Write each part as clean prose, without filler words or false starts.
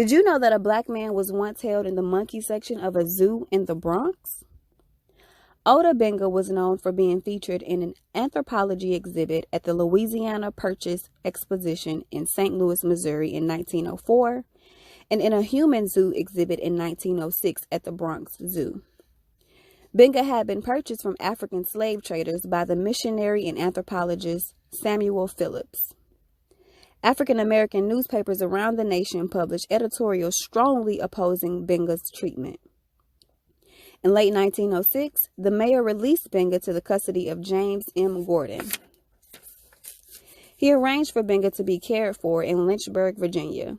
Did you know that a black man was once held in the monkey section of a zoo in the Bronx? Oda Benga was known for being featured in an anthropology exhibit at the Louisiana Purchase Exposition in St. Louis, Missouri in 1904, and in a human zoo exhibit in 1906 at the Bronx Zoo. Benga had been purchased from African slave traders by the missionary and anthropologist Samuel Phillips. African American newspapers around the nation published editorials strongly opposing Benga's treatment. In late 1906, the mayor released Benga to the custody of James M. Gordon. He arranged for Benga to be cared for in Lynchburg, Virginia,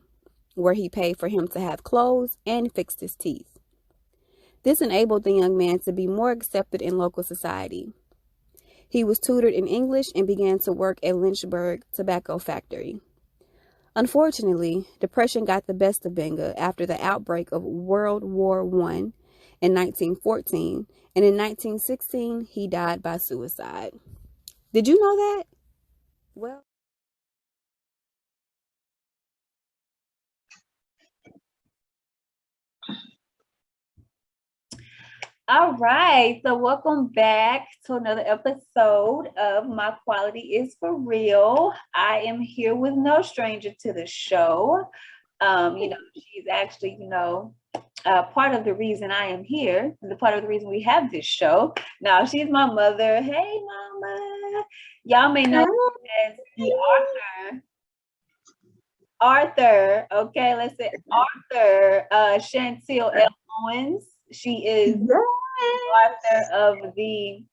where he paid for him to have clothes and fixed his teeth. This enabled the young man to be more accepted in local society. He was tutored in English and began to work at Lynchburg Tobacco Factory. Unfortunately, depression got the best of Benga after the outbreak of World War I in 1914, and in 1916, he died by suicide. Did you know that? Well, all right, so welcome back to another episode of My Quality is For Real. I am here with no stranger to the show. She's actually, part of the reason I am here, the part of the reason we have this show. Now, she's my mother. Hey, Mama. Y'all may know her as the Author. Okay, let's say Author Chantill L. Owens. She is the author of the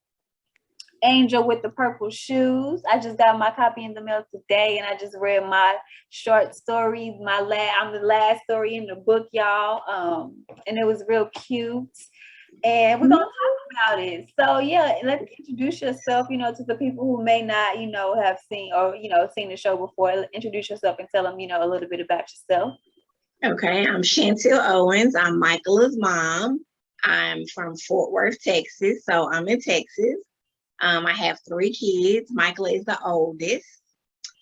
Angel with the Purple Shoes. I just got my copy in the mail today, and I just read my short story. I'm the last story in the book, y'all. And it was real cute. And we're gonna talk about it. So yeah, let's introduce yourself, to the people who may not, have seen or seen the show before. Introduce yourself and tell them, a little bit about yourself. Okay, I'm Chantill Owens. I'm Michaela's mom. I'm from Fort Worth, Texas. So I'm in Texas. I have 3 kids. Michaela is the oldest.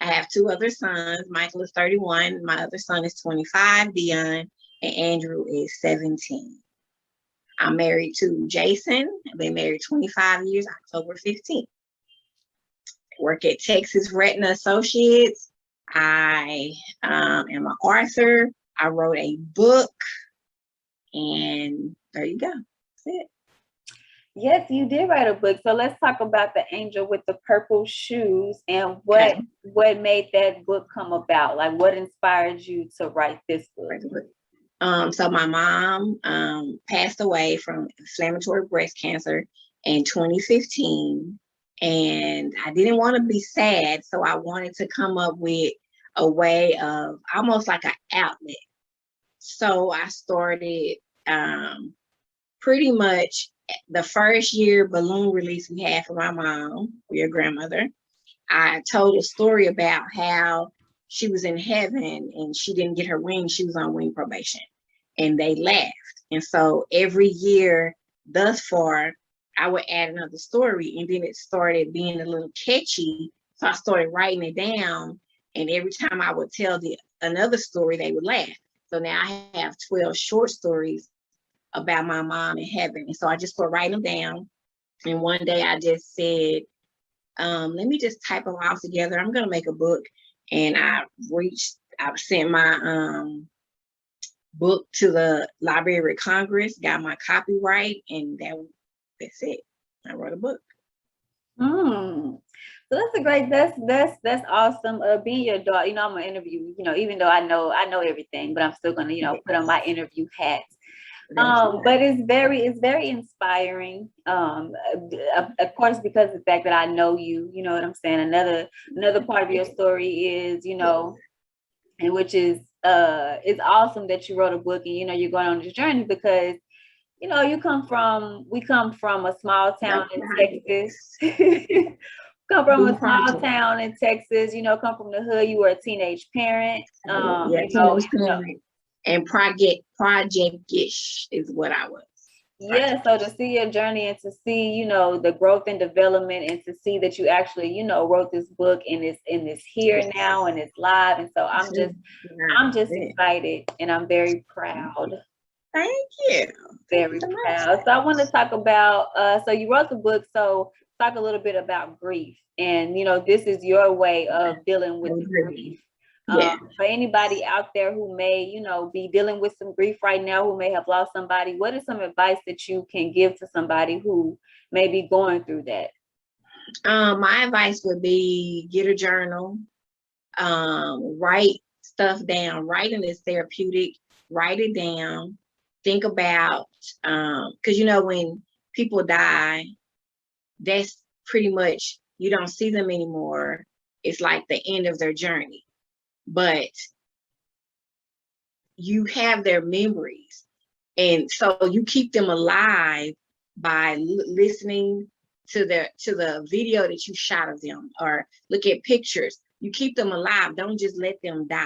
I have 2 other sons. Michael is 31. My other son is 25, Dion, and Andrew is 17. I'm married to Jason. I've been married 25 years, October 15th. I work at Texas Retina Associates. I am an author. I wrote a book, and there you go. That's it. Yes, you did write a book. So let's talk about The Angel with the Purple Shoes and what made that book come about. Like, what inspired you to write this book? So my mom passed away from inflammatory breast cancer in 2015, and I didn't want to be sad, so I wanted to come up with a way of almost like an outlet. So I started pretty much the first year balloon release we had for my mom, your grandmother. I told a story about how she was in heaven and she didn't get her wings. She was on wing probation, and they laughed. And so every year thus far, I would add another story, and then it started being a little catchy. So I started writing it down, and every time I would tell another story, they would laugh. So now I have 12 short stories about my mom in heaven. And so I just started writing them down. And one day I just said, let me just type them all together. I'm going to make a book. And I sent my book to the Library of Congress, got my copyright, and that's it. I wrote a book. So that's a great, that's awesome. Being your daughter, I'm gonna interview, even though I know everything, but I'm still gonna, put on my interview hat. But it's very inspiring. Of course, because of the fact that I know you, you know what I'm saying. Another part of your story is, and which is it's awesome that you wrote a book and you're going on this journey because we come from a small town in Texas. Come from a small town in Texas, come from the hood. You were a teenage parent. Teenage parent. And project-ish is what I was. Yeah, so to see your journey and to see, you know, the growth and development, and to see that you actually, you know, wrote this book and it's here now and it's live. And so I'm just excited, and I'm very proud. Thank you. Very proud. So I want to talk about, so you wrote the book, so talk a little bit about grief. And, you know, this is your way of dealing with grief. Yeah. For anybody out there who may, you know, be dealing with some grief right now, who may have lost somebody, what is some advice that you can give to somebody who may be going through that? My advice would be get a journal, write stuff down. Writing is therapeutic. Write it down. Think about, because you know, when people die, that's pretty much, you don't see them anymore. It's like the end of their journey. But you have their memories, and so you keep them alive by listening to the video that you shot of them, or look at pictures. You keep them alive. Don't just let them die.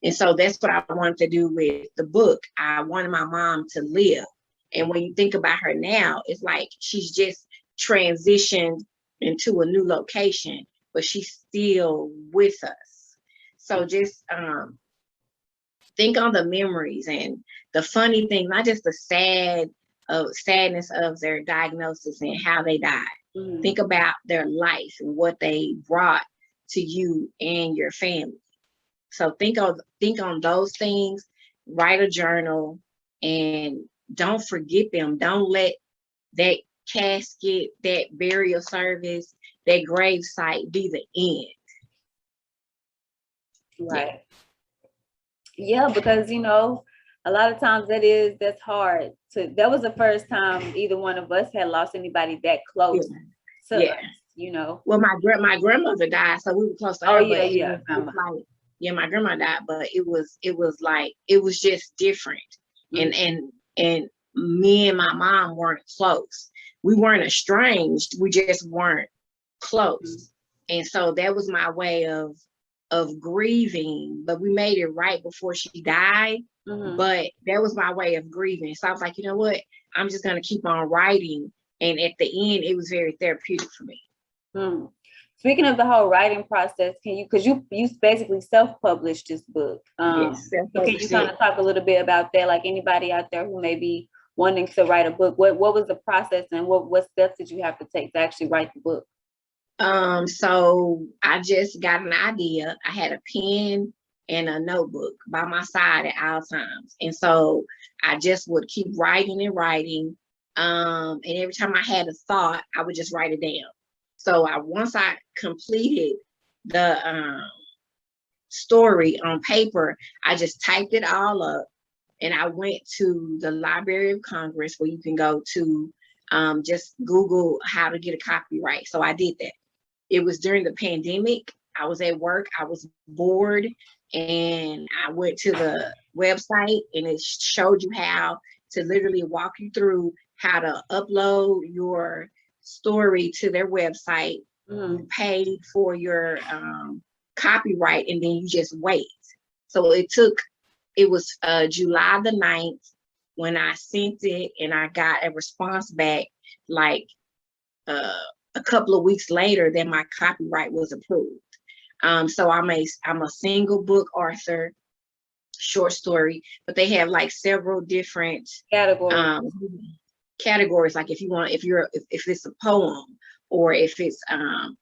And so that's what I wanted to do with the book. I wanted my mom to live. And when you think about her now, it's like she's just transitioned into a new location, but she's still with us. So just think on the memories and the funny things, not just the sadness of their diagnosis and how they died. Mm-hmm. Think about their life and what they brought to you and your family. So think on those things, write a journal, and don't forget them. Don't let that casket, that burial service, that grave site be the end. Right. Yeah, because, you know, a lot of times that's hard that was the first time either one of us had lost anybody that close to us, you know. Well, my grandmother died, so we were close to her. My grandma died, but it was like, it was just different. Mm-hmm. And me and my mom weren't close. We weren't estranged, we just weren't close. Mm-hmm. And so that was my way of grieving, but we made it right before she died. Mm-hmm. But that was my way of grieving. So I was like, you know what? I'm just going to keep on writing. And at the end, it was very therapeutic for me. Hmm. Speaking of the whole writing process, because you basically self-published this book. Yes, so can you kind of talk a little bit about that? Like anybody out there who may be wanting to write a book, what was the process, and what steps did you have to take to actually write the book? So I just got an idea. I had a pen and a notebook by my side at all times. And so I just would keep writing and writing. And every time I had a thought, I would just write it down. So once I completed the story on paper, I just typed it all up, and I went to the Library of Congress, where you can go to just Google how to get a copyright. So I did that. It was during the pandemic. I was at work, I was bored, and I went to the website, and it showed you how to literally walk you through how to upload your story to their website. Mm-hmm. You pay for your copyright, and then you just wait. So it was July the 9th when I sent it, and I got a response back like a couple of weeks later that my copyright was approved. So I'm a single book author, short story, but they have like several different categories. Like if it's a poem, or if it's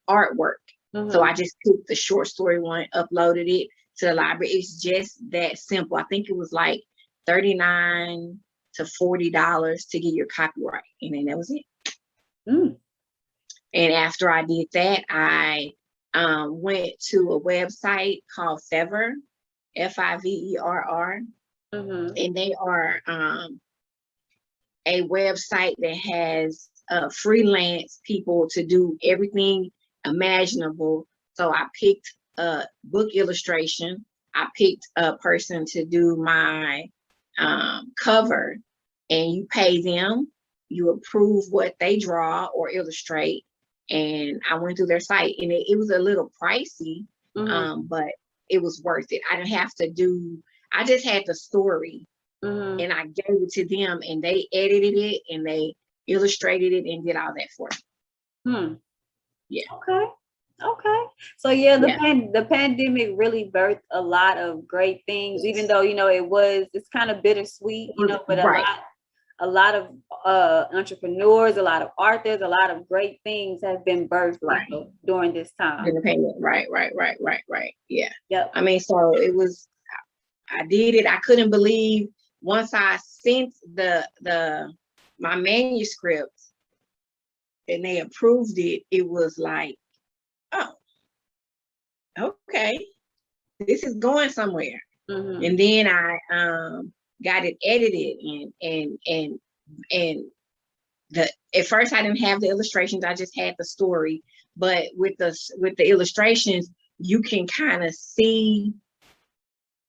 artwork. Mm-hmm. So I just took the short story one, uploaded it to the library. It's just that simple. I think it was like $39 to $40 to get your copyright, and then that was it. Mm. And after I did that, I went to a website called Fiverr, Fiverr. Mm-hmm. And they are a website that has freelance people to do everything imaginable. So I picked a book illustration. I picked a person to do my cover, and you pay them. You approve what they draw or illustrate. And I went through their site, and it was a little pricey, mm-hmm. But it was worth it. I just had the story, and I gave it to them, and they edited it and they illustrated it and did all that for me. Yeah. Okay. So yeah, the pandemic really birthed a lot of great things, even though, you know, it's kind of bittersweet, you know, but a lot of entrepreneurs, a lot of authors, a lot of great things have been birthed, you know, during this time. Right. Yeah. Yep. I mean, so it was, I did it. I couldn't believe once I sent my manuscript and they approved it, it was like, oh, okay, this is going somewhere. And then I got it edited and at first I didn't have the illustrations, I just had the story. But with the illustrations, you can kind of see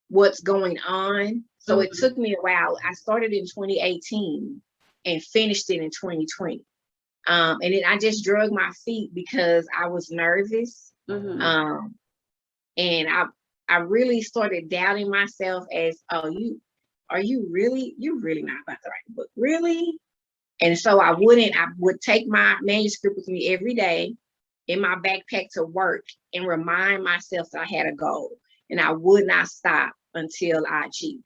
what's going on. So it took me a while. I started in 2018 and finished it in 2020. And then I just drug my feet because I was nervous. And I really started doubting myself as, you're really not about to write a book, really? And so I would take my manuscript with me every day in my backpack to work and remind myself that I had a goal, and I would not stop until I achieved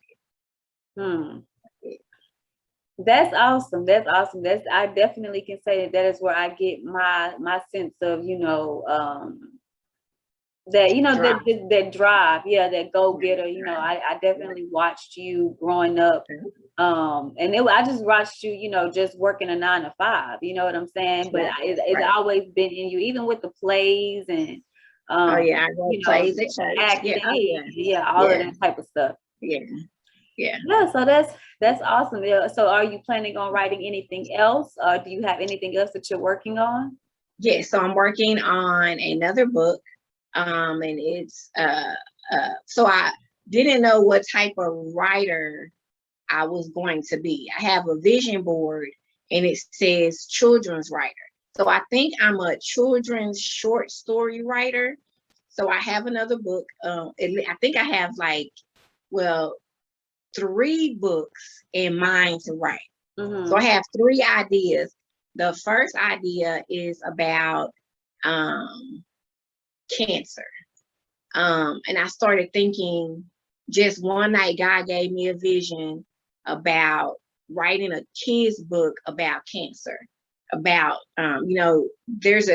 it. That's awesome. I definitely can say that is where I get my sense of, you know, that, you know, drive. that drive, that go-getter. You know, I definitely watched you growing up, and I just watched you, you know, just working a 9 to 5, you know what I'm saying? But it's always been in you, even with the plays and I you plays know, at church. acting, all of that type of stuff. Yeah, so that's awesome. So are you planning on writing anything else? Do you have anything else that you're working on? Yes, so I'm working on another book. And it's so I didn't know what type of writer I was going to be. I have a vision board and it says children's writer. So I think I'm a children's short story writer. So I have another book. I think I have 3 books in mind to write. So I have 3 ideas. The first idea is about cancer. And I started thinking, just one night, God gave me a vision about writing a kid's book about cancer. About, you know, there's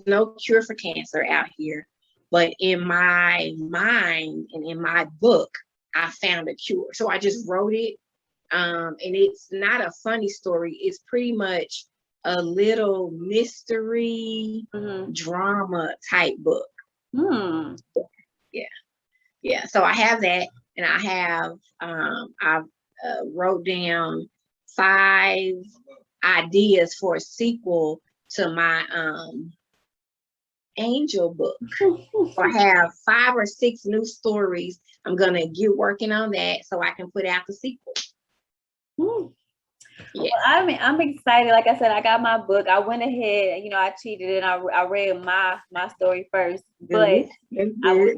no cure for cancer out here, but in my mind and in my book, I found a cure. So I just wrote it. And it's not a funny story. It's pretty much a little mystery drama type book. Yeah. So I have that, and I have I've wrote down 5 ideas for a sequel to my angel book. So I have 5 or 6 new stories. I'm gonna get working on that so I can put out the sequel. Well, I'm excited. Like I said, I got my book. I went ahead, you know, I cheated and I read my story first, but I was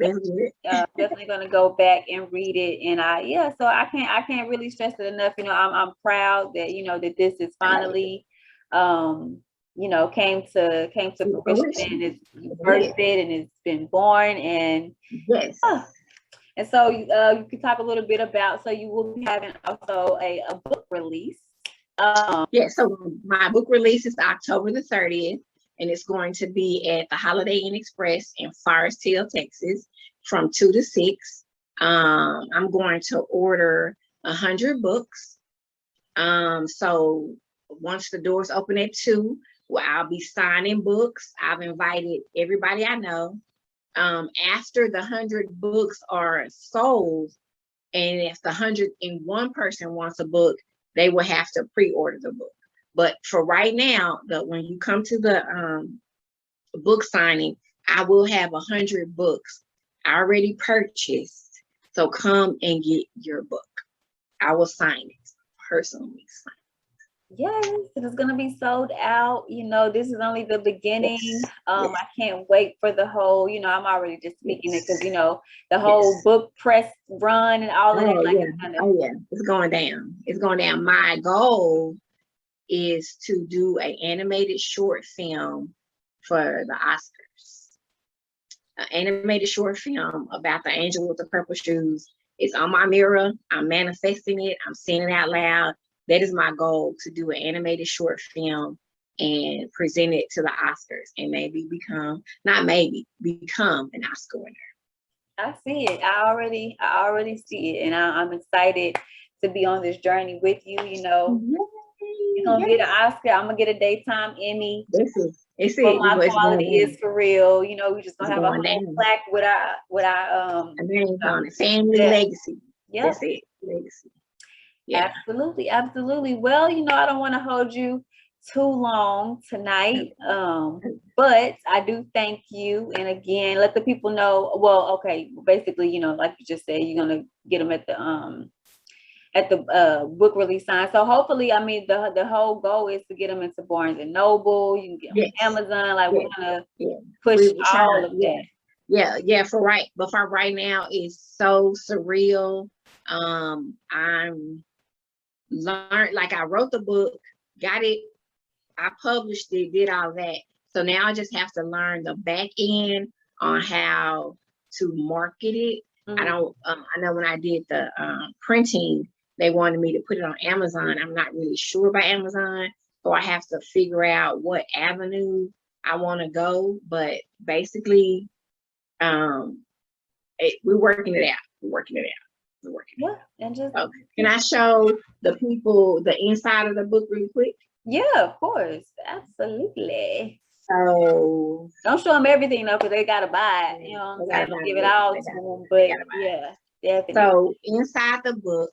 definitely gonna go back and read it. And so I can't really stress it enough. You know, I'm proud that, you know, that this is finally, you know, came to fruition, and it's birthed and it's been born, and and so you can talk a little bit about. So you will be having also a book release. So my book release is October the 30th, and it's going to be at the Holiday Inn Express in Forest Hill, Texas, from 2 to 6. I'm going to order 100 books. So once the doors open at 2, I'll be signing books. I've invited everybody I know. After the 100 books are sold, and if the 101 person wants a book, they will have to pre-order the book. But for right now, when you come to the book signing, I will have 100 books already purchased. So come and get your book. I will sign it, personally sign Yes, it is going to be sold out. You know, this is only the beginning. Yes. I can't wait for the whole, you know, I'm already just speaking it because, you know, the whole Yes. book press run and all of that. Oh, Like, yeah. it's gonna, Oh, yeah. It's going down. It's going down. My goal is to do an animated short film for the Oscars. An animated short film about the angel with the purple shoes. It's on my mirror. I'm manifesting it. I'm saying it out loud. That is my goal, to do an animated short film and present it to the Oscars and maybe become, not maybe, become an Oscar winner. I see it. I already see it. And I'm excited to be on this journey with you. You know, you're going to get an Oscar. I'm going to get a daytime Emmy. This is, it's For it. My It's Quality going is for real. You know, we just gonna It's have a going whole down. plaque with our And then on it. Family legacy. Yeah. That's it. Legacy. Yeah. Absolutely, absolutely. Well, you know, I don't want to hold you too long tonight. But I do thank you. And again, let the people know. Well, okay, basically, you know, like you just said, you're gonna get them at the book release sign. So hopefully, I mean, the whole goal is to get them into Barnes and Noble. You can get them on Amazon. Like, we're gonna push all of that. Yeah. For right now, it's so surreal. I'm learned, like, I wrote the book, got it, I published it, did all that. So now I just have to learn the back end on how to market it. I know when I did the printing, they wanted me to put it on Amazon. I'm not really sure about Amazon, so I have to figure out what avenue I want to go. But basically, we're working it out. And just can I show the people the inside of the book really quick? Yeah, of course, absolutely. So don't show them everything though, because they gotta buy it. You know what I'm saying? Give it all to them, but yeah, definitely. So inside the book,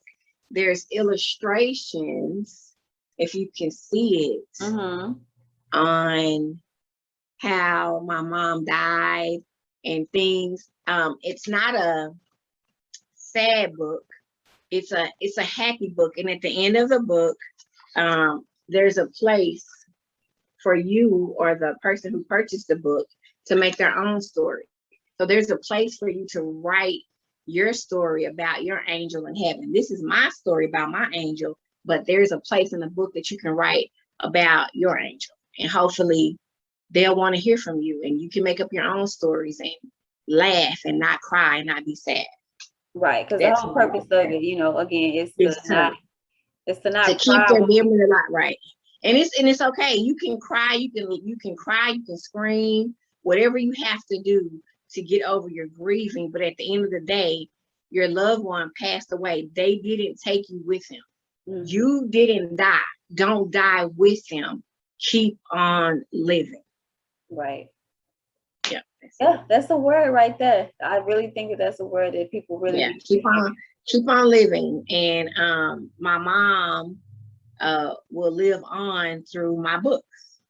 there's illustrations, if you can see it, on how my mom died and things. It's not a sad book. It's a happy book, and at the end of the book, there's a place for you or the person who purchased the book to make their own story. So there's a place for you to write your story about your angel in heaven. This is my story about my angel, but there's a place in the book that you can write about your angel, and hopefully they'll want to hear from you, and you can make up your own stories and laugh and not cry and not be sad. Right, because the whole purpose of it, you know, again, is to not keep their memory alive, right? And it's okay. You can cry, you can scream, whatever you have to do to get over your grieving. But at the end of the day, your loved one passed away. They didn't take you with them. You didn't die. Don't die with them. Keep on living. Right. Yeah, that's a word right there. I really think that's a word that people really keep on living. And my mom will live on through my books.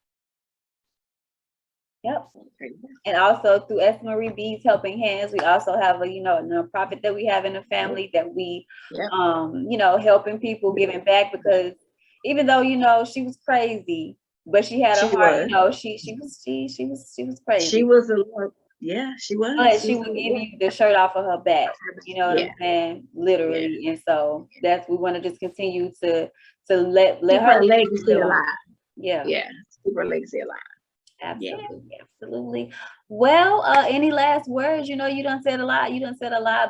Yep. And also through S. Marie B's Helping Hands, we also have a nonprofit that we have in the family that we helping people, giving back, because even though she was crazy, but she had a heart. She was crazy. She was she was. But she would give you the shirt off of her back. You know what I'm saying? Literally. And so we want to just continue to let her legacy alive. Yeah. Keep her legacy alive. Absolutely. Well, any last words? You done said a lot.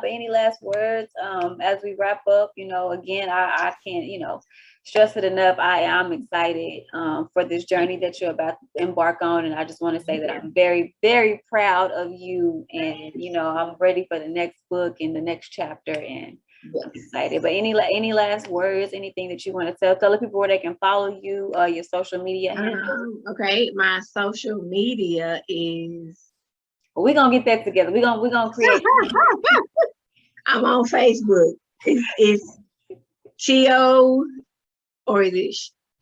But any last words as we wrap up? Again, I can't stress it enough. I'm excited for this journey that you're about to embark on, and I just want to say that I'm very, very proud of you, and I'm ready for the next book and the next chapter, and I'm excited. But any last words, anything that you want to tell the people where they can follow you, your social media handles? Okay, my social media is. We're gonna get that together. We're gonna create. I'm on Facebook. It's Chio, or is it?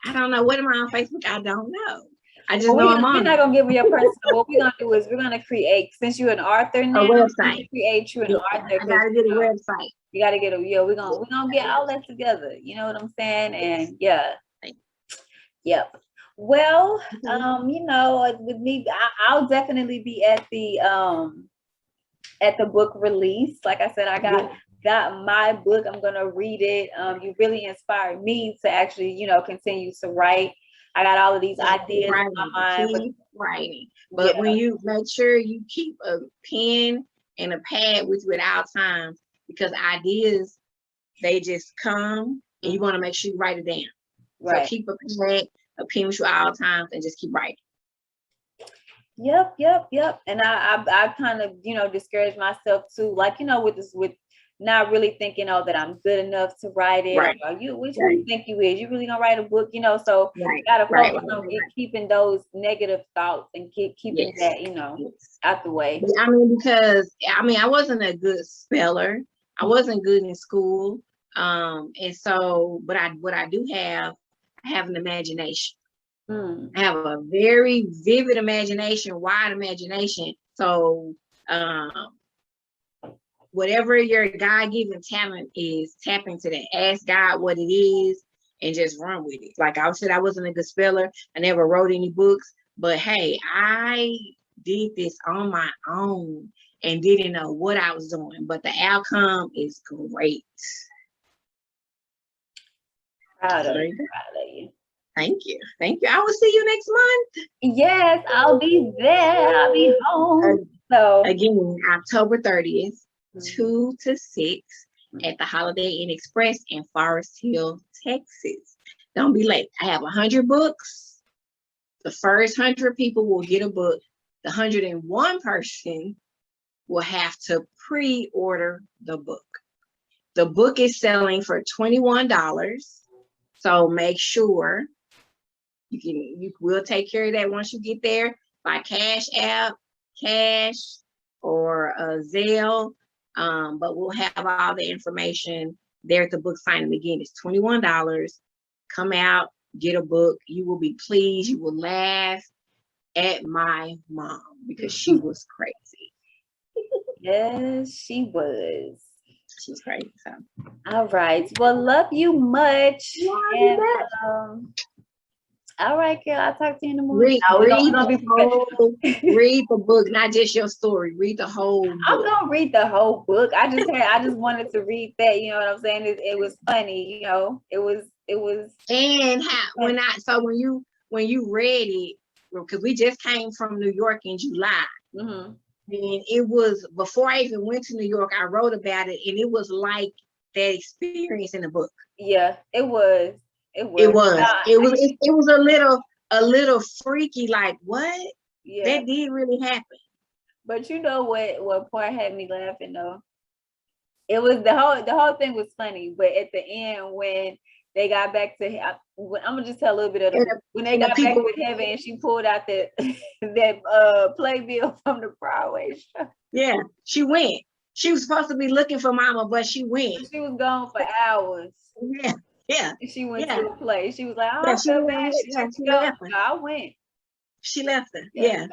I don't know. What am I on Facebook? I don't know. I just know I'm on. We're not gonna give you your personal. What we're gonna do is we're gonna create, since you're an author now, a website. Create you an author. I gotta get a website. You gotta get we're gonna get all that together. You know what I'm saying? And Yep. Well, you know, with me, I'll definitely be at the book release. Like I said, I got my book. I'm gonna read it. You really inspired me to actually, you know, continue to write. I got all of these ideas in my mind. Keep writing. But when you make sure you keep a pen and a pad with you at all times, because ideas, they just come, and you want to make sure you write it down. Right. So keep a pad, a pen with you at all times, and just keep writing. Yep. And I kind of, you know, discouraged myself too, like, you know, with not really thinking, oh, that I'm good enough to write it. Right. Or which one you think you is? You really gonna write a book, you know? So you gotta focus on keeping those negative thoughts and keeping that, you know, out the way. I mean, because I wasn't a good speller. I wasn't good in school. And so, but what I do have, I have an imagination. I have a very vivid imagination, wide imagination. So whatever your God-given talent is, tap into that. Ask God what it is and just run with it. Like I said, I wasn't a good speller. I never wrote any books, but hey, I did this on my own and didn't know what I was doing, but the outcome is great. Proud of you. Thank you. I will see you next month. Yes, I'll be there. I'll be home. So again, October 30th, 2 to 6 at the Holiday Inn Express in Forest Hill, Texas. Don't be late. I have 100 books. The first 100 people will get a book. The 101 person will have to pre-order the book. The book is selling for $21. So make sure you will take care of that once you get there by Cash App, Cash, or Zelle. But we'll have all the information there at the book signing. Again, it's $21. Come out, get a book. You will be pleased. You will laugh at my mom because she was crazy. Yes, she was. She was crazy. So. All right. Well, love you much. And, all right, girl. I'll talk to you in the morning. Read the book, not just your story. Read the whole book. I'm gonna read the whole book. I just wanted to read that. You know what I'm saying? It was funny. You know, it was. And when you read it, because we just came from New York in July. And it was before I even went to New York. I wrote about it, and it was like that experience in the book. Yeah, it was. It was a little freaky, like what? Yeah. That did really happen. But you know what part had me laughing though? It was the whole thing was funny, but at the end when they got back to I'm gonna just tell a little bit of it. When they got back to heaven and she pulled out that playbill from the Broadway show. Yeah, she went. She was supposed to be looking for Mama, but she went. She was gone for hours. Yeah. She went to the play. She was like, "Oh, I feel bad." She left her. I went. She left her. Yeah.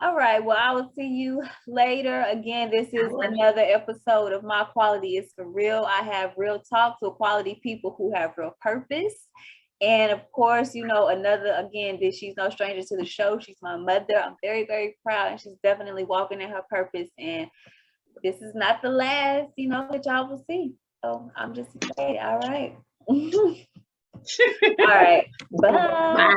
All right. Well, I will see you later. Again, this is another episode of My Quality is for Real. I have real talks with quality people who have real purpose. And of course, you know, she's no stranger to the show. She's my mother. I'm very, very proud. And she's definitely walking in her purpose. And this is not the last, you know, that y'all will see. So I'm just excited. All right. All right. Bye.